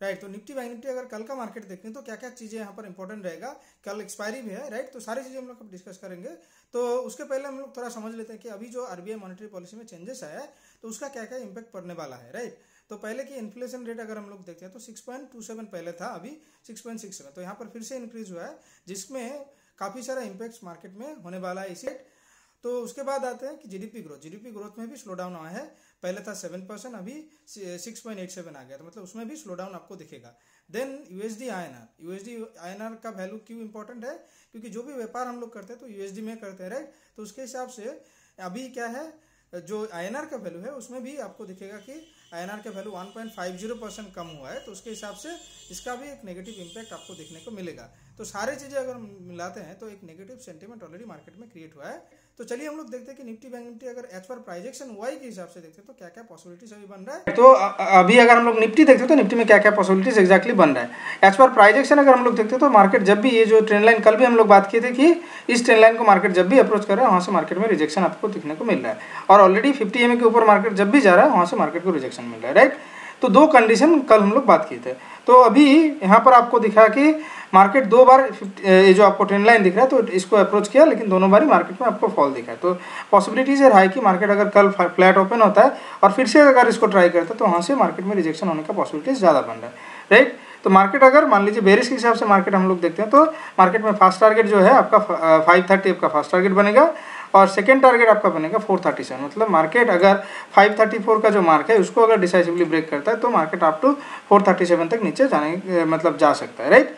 Right. तो Nifty bank Nifty अगर कल का मार्केट देखें तो क्या क्या चीज़ें यहाँ पर इंपॉर्टेंट रहेगा, कल एक्सपायरी भी है, राइट। तो सारी चीज़ें हम लोग डिस्कस करेंगे। तो उसके पहले हम लोग थोड़ा समझ लेते हैं कि अभी जो आरबीआई मॉनेटरी पॉलिसी में चेंजेस आया है तो उसका क्या क्या इम्पैक्ट पड़ने वाला है, राइट। तो पहले की इन्फ्लेशन रेट अगर हम लोग देखते हैं तो 6.27 पहले था, अभी 6.67। तो यहाँ पर फिर से इंक्रीज हुआ है, जिसमें काफ़ी सारा इम्पैक्ट मार्केट में होने वाला है इसे। तो उसके बाद आते हैं कि जीडीपी ग्रोथ में भी स्लो डाउन आया है। पहले था 7%, अभी 6.87 आ गया, तो मतलब उसमें भी स्लो डाउन आपको दिखेगा। देन यूएसडी आईएनआर का वैल्यू क्यों इंपॉर्टेंट है, क्योंकि जो भी व्यापार हम लोग करते हैं तो यूएसडी में करते हैं, राइट। तो उसके हिसाब से अभी क्या है, जो आईएनआर का वैल्यू है उसमें भी आपको दिखेगा कि आईएनआर का वैल्यू 1.50% कम हुआ है। तो उसके हिसाब से इसका भी एक नेगेटिव इम्पैक्ट आपको देखने को मिलेगा। तो सारे चीज़ें अगर मिलाते हैं तो एक नेगेटिव सेंटीमेंट ऑलरेडी मार्केट में क्रिएट हुआ है। तो चलिए हम लोग देखते हैं कि निफ्टी बैंक निफ्टी अगर एज पर प्राइजेक्शन वाई के हिसाब से देखते हैं तो क्या क्या पॉसिबिलिटीज अभी बन रहा है। तो अभी अगर हम लोग निफ्टी देखते हैं तो निफ्टी में क्या क्या पॉसिबिलिटीज एक्जैक्टली बन रहा है एज पर प्राइजेक्शन। अगर हम लोग देखते हैं तो मार्केट जब भी ये जो ट्रेंड लाइन, कल भी हम लोग बात किए थे कि इस ट्रेंड लाइन को मार्केट जब भी अप्रोच कर रहा है वहाँ से मार्केट में रिजेक्शन आपको दिखने को मिल रहा है। और ऑलरेडी 50 EMA के ऊपर मार्केट जब भी जा रहा है वहाँ से मार्केट को रिजेक्शन मिल रहा है, राइट। तो दो कंडीशन कल हम लोग बात किए थे। तो अभी यहाँ पर आपको दिखा कि मार्केट दो बार ये जो आपको ट्रेंड लाइन दिख रहा है तो इसको अप्रोच किया, लेकिन दोनों बार ही मार्केट में आपको फॉल दिखा है। तो पॉसिबिलिटीज है हाई कि मार्केट अगर कल फ्लैट ओपन होता है और फिर से अगर इसको ट्राई करता है तो वहाँ से मार्केट में रिजेक्शन होने का पॉसिबिलिटीज ज़्यादा बन रहा है, राइट। तो मार्केट अगर मान लीजिए बेरिश के हिसाब से मार्केट हम लोग देखते हैं तो मार्केट में फास्ट टारगेट जो है आपका 530 आपका फास्ट टारगेट बनेगा और सेकेंड टारगेट आपका बनेगा 437। मतलब मार्केट अगर 534 का जो मार्क है उसको अगर डिसाइसिवली ब्रेक करता है तो मार्केट अप टू 437 तक नीचे जाने मतलब जा सकता है, राइट।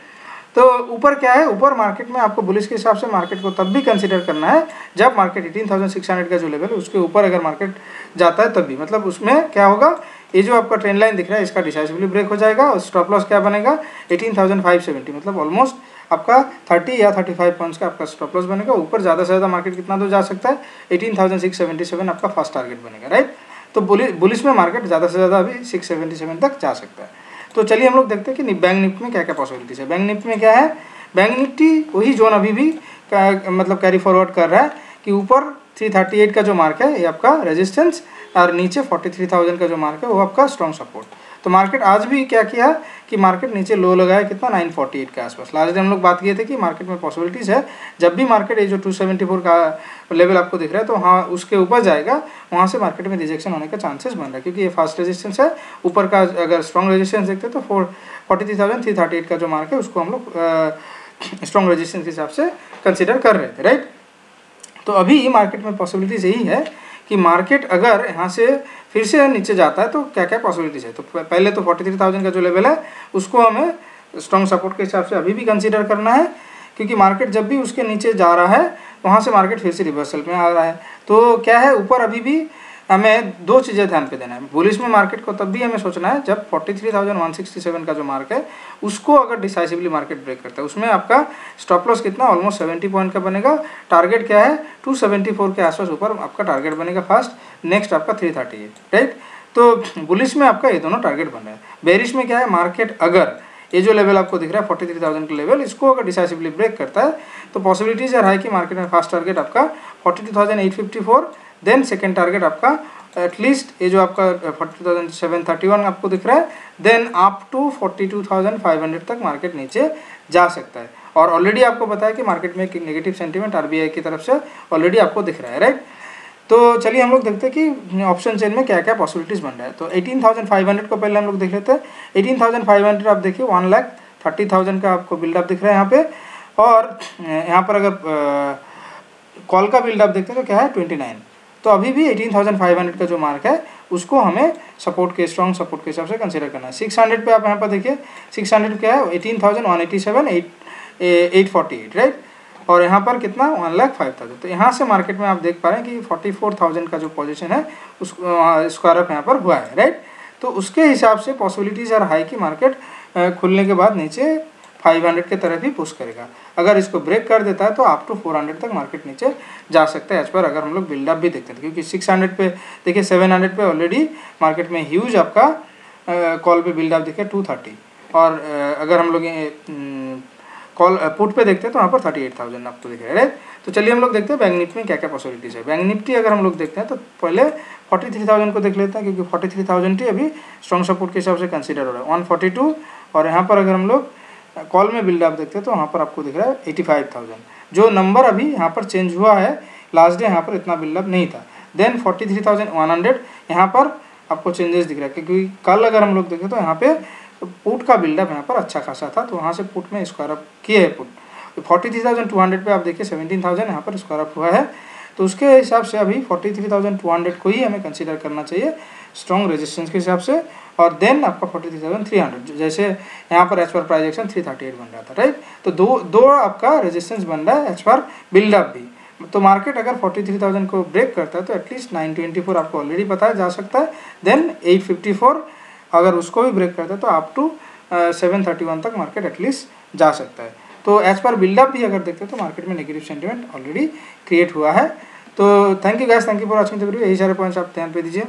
तो ऊपर क्या है, ऊपर मार्केट में आपको बुलिश के हिसाब से मार्केट को तब भी कंसीडर करना है जब मार्केट 18,600 का जो लेवल है उसके ऊपर अगर मार्केट जाता है तब भी, मतलब उसमें क्या होगा, ये जो आपका ट्रेंड लाइन दिख रहा है इसका डिसाइसिवली ब्रेक हो जाएगा और स्टॉप लॉस क्या बनेगा 18,570। मतलब ऑलमोस्ट आपका 30 या 35 पॉइंट्स का आपका स्टॉप लॉस बनेगा। ऊपर ज़्यादा से ज़्यादा मार्केट कितना दूर जा सकता है, 18,677 आपका फर्स्ट टारगेट बनेगा, राइट। तो बुलिश में मार्केट ज़्यादा से ज़्यादा अभी 677 तक जा सकता है। तो चलिए हम लोग देखते हैं कि बैंक निफ्टी में क्या क्या पॉसिबिलिटीज है। बैंक निफ्टी में क्या है, बैंक निफ्टी वही जोन अभी भी मतलब कैरी फॉरवर्ड कर रहा है कि ऊपर 338 का जो मार्क है ये आपका रेजिस्टेंस और नीचे 43,000 का जो मार्क है वो आपका स्ट्रॉन्ग सपोर्ट। तो मार्केट आज भी क्या किया कि मार्केट नीचे लो लगाया कितना 948 के आसपास। लास्ट डे हम लोग बात किए थे कि मार्केट में पॉसिबिलिटीज़ है जब भी मार्केट ये जो 274 का लेवल आपको दिख रहा है तो हाँ उसके ऊपर जाएगा, वहाँ से मार्केट में रिजेक्शन होने का चांसेस बन रहा है, क्योंकि ये फास्ट रेजिस्टेंस है। ऊपर का अगर स्ट्रॉन्ग रेजिस्टेंस देखते हैं तो 43,338 का जो मार्क है उसको हम लोग स्ट्रॉन्ग रेजिस्टेंस के हिसाब से कंसिडर कर रहे थे, राइट। तो अभी मार्केट में पॉसिबिलिटीज यही है कि मार्केट अगर यहाँ से फिर से नीचे जाता है तो क्या क्या पॉसिबिलिटीज है। तो पहले तो 43,000 का जो लेवल है उसको हमें स्ट्रॉन्ग सपोर्ट के हिसाब से अभी भी कंसीडर करना है, क्योंकि मार्केट जब भी उसके नीचे जा रहा है वहाँ से मार्केट फिर से रिवर्सल में आ रहा है। तो क्या है, ऊपर अभी भी हमें दो चीज़ें ध्यान पे देना है। बुलिश में मार्केट को तब भी हमें सोचना है जब 43,167 का जो मार्क है उसको अगर डिसाइसिवली मार्केट ब्रेक करता है। उसमें आपका स्टॉप लॉस कितना ऑलमोस्ट 70 पॉइंट का बनेगा। टारगेट क्या है 274 के आसपास ऊपर आपका टारगेट बनेगा फर्स्ट, नेक्स्ट आपका 338, राइट। तो बुलिश में आपका ये दोनों टारगेट बन रहा है। बेरिश में क्या है, मार्केट अगर ये जो लेवल आपको दिख रहा है 43,000 का लेवल, इसको अगर डिसाइसिवली ब्रेक करता है तो पॉसिबिलिटीज है कि मार्केट में फर्स्ट टारगेट आपका 42,854, देन सेकेंड टारगेट आपका एटलीस्ट ये जो आपका 42,731 आपको दिख रहा है, देन अप टू 42,500 तक मार्केट नीचे जा सकता है। और ऑलरेडी आपको पता है कि मार्केट में एक नेगेटिव सेंटीमेंट आरबीआई की तरफ से ऑलरेडी आपको दिख रहा है, राइट। तो चलिए हम लोग देखते हैं कि ऑप्शन चेन में क्या क्या पॉसिबिलिटीज़ बन रहा है। तो 18,500 को पहले हम लोग देख लेते हैं। 18,500 आप देखिए 1,30,000 का आपको बिल्डअप दिख रहा है यहाँ पे, और यहाँ पर अगर कॉल का बिल्डअप देखते हैं तो क्या है 29। तो अभी भी 18,500 का जो मार्क है उसको हमें सपोर्ट के स्ट्रॉन्ग सपोर्ट के हिसाब से कंसीडर करना है। 600 पे आप यहाँ पर देखिए 600 क्या है 18,187 848, राइट। और यहाँ पर कितना 1,05,000। तो यहाँ से मार्केट में आप देख पा रहे हैं कि 44,000 का जो पोजीशन है उसको स्क्वायर अप यहाँ पर हुआ है, राइट। तो उसके हिसाब से पॉसिबिलिटीज आर हाई कि मार्केट खुलने के बाद नीचे 500 के तरफ ही पुश करेगा। अगर इसको ब्रेक कर देता है तो अप टू 400 तक मार्केट नीचे जा सकता है एज पर अगर हम लोग बिल्डअप भी देखते हैं, क्योंकि 600 पे देखिए 700 पे ऑलरेडी मार्केट में ह्यूज आपका कॉल पे बिल्डअप दिखे 230, और अगर हम लोग कॉल पुट पे देखते हैं तो वहाँ पर 38,000 आपको दिख रहा है, राइट। तो चलिए हम लोग देखते हैं बैंक निफ्टी में क्या क्या पॉसिबिलिटीज है। बैंक निफ्टी अगर हम लोग देखते हैं तो पहले 43,000 को देख लेते हैं, क्योंकि 43,000 ही अभी स्ट्रॉन्ग सपोर्ट के हिसाब से कंसीडर हो रहा है। 142 और यहाँ पर अगर हम लोग कॉल में बिल्डअप देखते हैं तो वहाँ पर आपको दिख रहा है 85,000, जो नंबर अभी यहाँ पर चेंज हुआ है, लास्ट डे यहाँ पर इतना बिल्डअप नहीं था। देन 43,100 यहाँ पर आपको चेंजेस दिख रहा है, क्योंकि कल अगर हम लोग देखें तो यहाँ पे पुट का बिल्डअप यहाँ पर अच्छा खासा था, तो वहाँ से पुट में स्क्वायर अप किए है पुट। 43,200 पे आप देखिए 17,000 यहाँ पर स्क्वायर अप हुआ है, तो उसके हिसाब से अभी 43,200 को ही हमें कंसीडर करना चाहिए स्ट्रॉन्ग रेजिस्टेंस के हिसाब से। और देन आपका 43,300, जैसे यहाँ पर एज पर प्राइस एक्शन 338 बन रहा था, राइट। तो दो आपका रेजिस्टेंस बन रहा है एज पर बिल्डअप भी। तो मार्केट अगर 43,000 को ब्रेक करता है तो एटलीस्ट 924 आपको ऑलरेडी पता है जा सकता है, देन 854 अगर उसको भी ब्रेक करता है तो अप टू 731 तक मार्केट एटलीस्ट जा सकता है। तो एज पर बिल्डअप भी अगर देखते हैं तो मार्केट में नेगेटिव सेंटिमेंट ऑलरेडी क्रिएट हुआ है। तो thank you guys, thank you for watching the video. यही सारे पॉइंट्स आप ध्यान पे दीजिए।